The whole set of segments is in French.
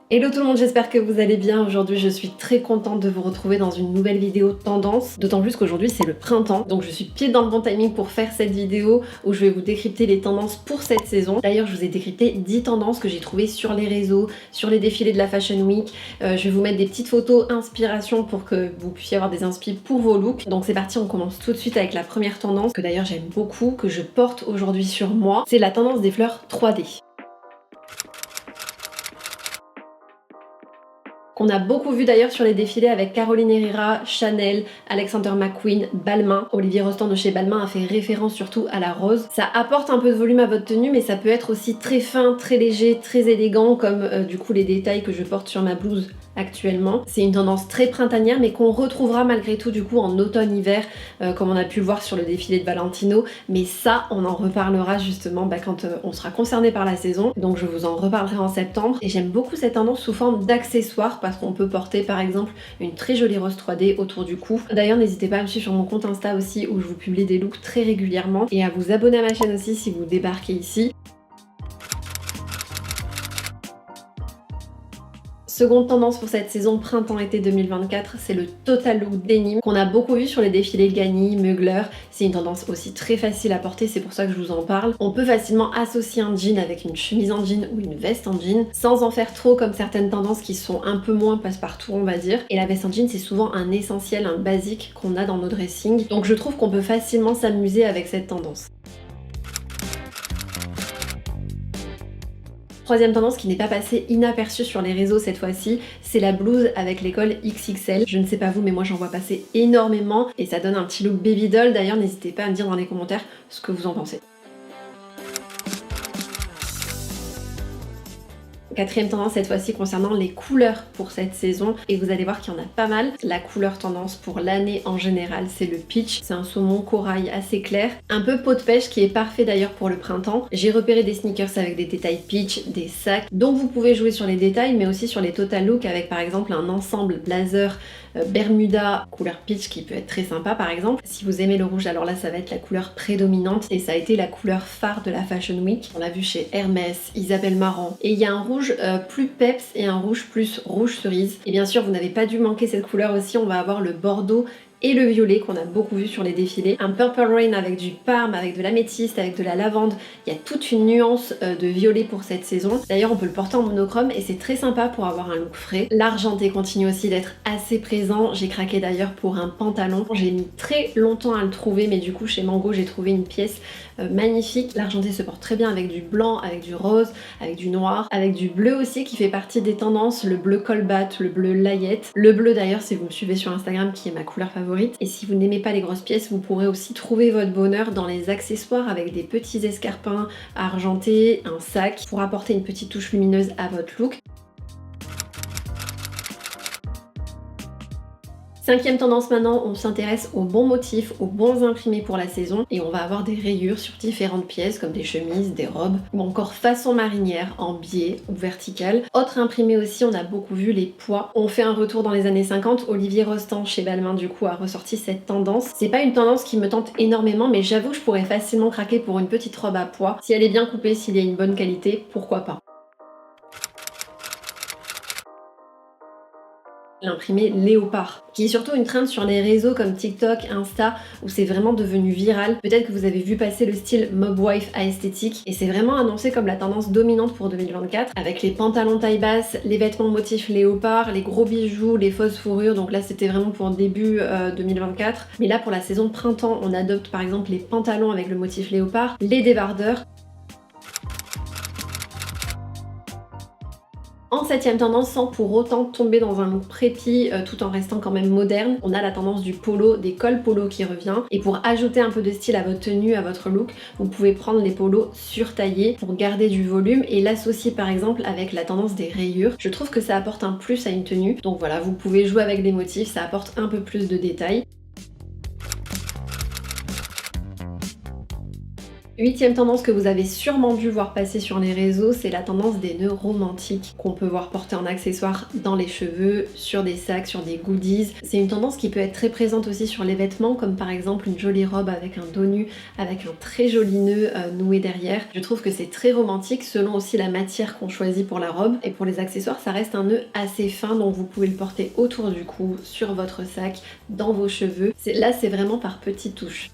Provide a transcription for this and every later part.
Hello tout le monde, j'espère que vous allez bien. Aujourd'hui je suis très contente de vous retrouver dans une nouvelle vidéo tendance, d'autant plus qu'aujourd'hui c'est le printemps, donc je suis pile dans le bon timing pour faire cette vidéo où je vais vous décrypter les tendances pour cette saison. D'ailleurs je vous ai décrypté 10 tendances que j'ai trouvées sur les réseaux, sur les défilés de la Fashion Week. Je vais vous mettre des petites photos inspiration pour que vous puissiez avoir des inspi pour vos looks. Donc c'est parti, on commence tout de suite avec la première tendance que d'ailleurs j'aime beaucoup, que je porte aujourd'hui sur moi. C'est la tendance des fleurs 3D. Qu'on a beaucoup vu d'ailleurs sur les défilés avec Caroline Herrera, Chanel, Alexander McQueen, Balmain. Olivier Rostand de chez Balmain a fait référence surtout à la rose. Ça apporte un peu de volume à votre tenue, mais ça peut être aussi très fin, très léger, très élégant, comme du coup les détails que je porte sur ma blouse actuellement. C'est une tendance très printanière, mais qu'on retrouvera malgré tout du coup en automne-hiver, comme on a pu le voir sur le défilé de Valentino. Mais ça, on en reparlera justement quand on sera concerné par la saison. Donc je vous en reparlerai en septembre. Et j'aime beaucoup cette tendance sous forme d'accessoires, parce qu'on peut porter par exemple une très jolie rose 3D autour du cou. D'ailleurs n'hésitez pas à me suivre sur mon compte Insta aussi, où je vous publie des looks très régulièrement, et à vous abonner à ma chaîne aussi si vous débarquez ici. Seconde tendance pour cette saison printemps-été 2024, c'est le total look denim qu'on a beaucoup vu sur les défilés Ganni, Mugler. C'est une tendance aussi très facile à porter, c'est pour ça que je vous en parle. On peut facilement associer un jean avec une chemise en jean ou une veste en jean, sans en faire trop comme certaines tendances qui sont un peu moins passe-partout on va dire. Et la veste en jean c'est souvent un essentiel, un basique qu'on a dans nos dressings. Donc je trouve qu'on peut facilement s'amuser avec cette tendance. Troisième tendance qui n'est pas passée inaperçue sur les réseaux cette fois-ci, c'est la blouse avec l'école XXL. Je ne sais pas vous, mais moi j'en vois passer énormément et ça donne un petit look baby doll. D'ailleurs, n'hésitez pas à me dire dans les commentaires ce que vous en pensez. Quatrième tendance cette fois-ci concernant les couleurs pour cette saison, et vous allez voir qu'il y en a pas mal. La couleur tendance pour l'année en général, c'est le peach. C'est un saumon corail assez clair, un peu peau de pêche, qui est parfait d'ailleurs pour le printemps. J'ai repéré des sneakers avec des détails peach, des sacs, donc vous pouvez jouer sur les détails mais aussi sur les total looks avec par exemple un ensemble blazer Bermuda couleur peach qui peut être très sympa par exemple. Si vous aimez le rouge, alors là ça va être la couleur prédominante et ça a été la couleur phare de la Fashion Week. On l'a vu chez Hermès, Isabelle Marant, et il y a un rouge plus peps et un rouge plus rouge cerise. Et bien sûr vous n'avez pas dû manquer cette couleur aussi, on va avoir le bordeaux et le violet qu'on a beaucoup vu sur les défilés. Un purple rain avec du parme, avec de l'améthyste, avec de la lavande. Il y a toute une nuance de violet pour cette saison. D'ailleurs on peut le porter en monochrome et c'est très sympa pour avoir un look frais. L'argenté continue aussi d'être assez présent. J'ai craqué d'ailleurs pour un pantalon. J'ai mis très longtemps à le trouver, mais du coup chez Mango j'ai trouvé une pièce magnifique. L'argenté se porte très bien avec du blanc, avec du rose, avec du noir, avec du bleu aussi qui fait partie des tendances, le bleu colbat, le bleu layette. Le bleu d'ailleurs, si vous me suivez sur Instagram, qui est ma couleur favorite. Et si vous n'aimez pas les grosses pièces, vous pourrez aussi trouver votre bonheur dans les accessoires avec des petits escarpins argentés, un sac pour apporter une petite touche lumineuse à votre look. Cinquième tendance maintenant, on s'intéresse aux bons motifs, aux bons imprimés pour la saison, et on va avoir des rayures sur différentes pièces comme des chemises, des robes ou encore façon marinière en biais ou verticale. Autre imprimé aussi, on a beaucoup vu les pois. On fait un retour dans les années 50, Olivier Rostand chez Balmain du coup a ressorti cette tendance. C'est pas une tendance qui me tente énormément, mais j'avoue que je pourrais facilement craquer pour une petite robe à pois. Si elle est bien coupée, s'il y a une bonne qualité, pourquoi pas. L'imprimé léopard, qui est surtout une trend sur les réseaux comme TikTok, Insta, où c'est vraiment devenu viral. Peut-être que vous avez vu passer le style mob wife à esthétique, et c'est vraiment annoncé comme la tendance dominante pour 2024, avec les pantalons taille basse, les vêtements motifs léopard, les gros bijoux, les fausses fourrures. Donc là c'était vraiment pour début 2024, mais là pour la saison de printemps on adopte par exemple les pantalons avec le motif léopard, les débardeurs. En septième tendance, sans pour autant tomber dans un look préppy tout en restant quand même moderne, on a la tendance du polo, des cols polo qui revient. Et pour ajouter un peu de style à votre tenue, à votre look, vous pouvez prendre les polos surtaillés pour garder du volume et l'associer par exemple avec la tendance des rayures. Je trouve que ça apporte un plus à une tenue. Donc voilà, vous pouvez jouer avec des motifs, ça apporte un peu plus de détails. 8e tendance que vous avez sûrement dû voir passer sur les réseaux, c'est la tendance des nœuds romantiques qu'on peut voir porter en accessoires dans les cheveux, sur des sacs, sur des goodies. C'est une tendance qui peut être très présente aussi sur les vêtements, comme par exemple une jolie robe avec un dos nu, avec un très joli nœud noué derrière. Je trouve que c'est très romantique selon aussi la matière qu'on choisit pour la robe. Et pour les accessoires, ça reste un nœud assez fin, donc vous pouvez le porter autour du cou, sur votre sac, dans vos cheveux. Là, c'est vraiment par petites touches.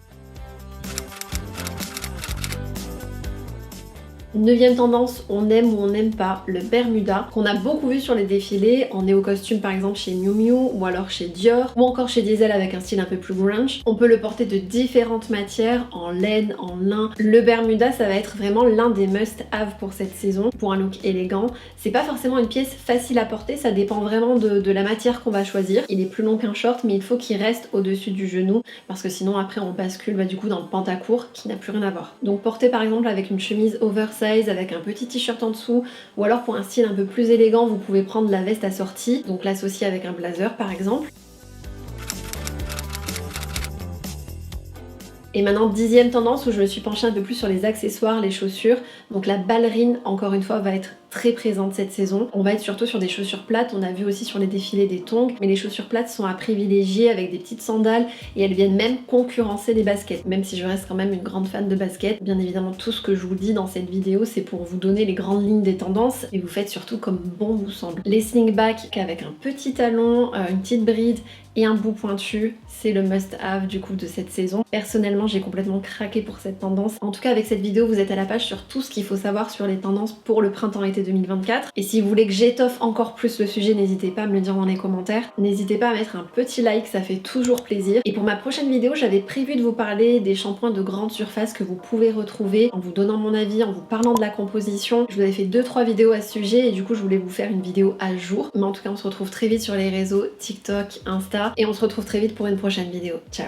9e tendance, on aime ou on n'aime pas, le Bermuda, qu'on a beaucoup vu sur les défilés, en néo-costume par exemple chez Miu Miu, ou alors chez Dior, ou encore chez Diesel avec un style un peu plus grunge. On peut le porter de différentes matières, en laine, en lin. Le Bermuda, ça va être vraiment l'un des must-have pour cette saison, pour un look élégant. C'est pas forcément une pièce facile à porter, ça dépend vraiment de la matière qu'on va choisir. Il est plus long qu'un short, mais il faut qu'il reste au-dessus du genou, parce que sinon après on bascule du coup dans le pantacourt qui n'a plus rien à voir. Donc porter par exemple avec une chemise oversize avec un petit t-shirt en dessous, ou alors pour un style un peu plus élégant, vous pouvez prendre la veste assortie, donc l'associer avec un blazer par exemple. Et maintenant 10e tendance où je me suis penchée un peu plus sur les accessoires, les chaussures. Donc la ballerine, encore une fois, va être très présente cette saison. On va être surtout sur des chaussures plates, on a vu aussi sur les défilés des tongs, mais les chaussures plates sont à privilégier avec des petites sandales et elles viennent même concurrencer les baskets, même si je reste quand même une grande fan de baskets. Bien évidemment, tout ce que je vous dis dans cette vidéo, c'est pour vous donner les grandes lignes des tendances et vous faites surtout comme bon vous semble. Les slingbacks avec un petit talon, une petite bride et un bout pointu, c'est le must-have du coup de cette saison. Personnellement, j'ai complètement craqué pour cette tendance. En tout cas, avec cette vidéo, vous êtes à la page sur tout ce qu'il faut savoir sur les tendances pour le printemps-été 2024. Et si vous voulez que j'étoffe encore plus le sujet, n'hésitez pas à me le dire dans les commentaires. N'hésitez pas à mettre un petit like, ça fait toujours plaisir. Et pour ma prochaine vidéo, j'avais prévu de vous parler des shampoings de grande surface que vous pouvez retrouver en vous donnant mon avis, en vous parlant de la composition. Je vous avais fait 2-3 vidéos à ce sujet et du coup, je voulais vous faire une vidéo à jour. Mais en tout cas, on se retrouve très vite sur les réseaux TikTok, Insta et on se retrouve très vite pour une prochaine vidéo. Ciao!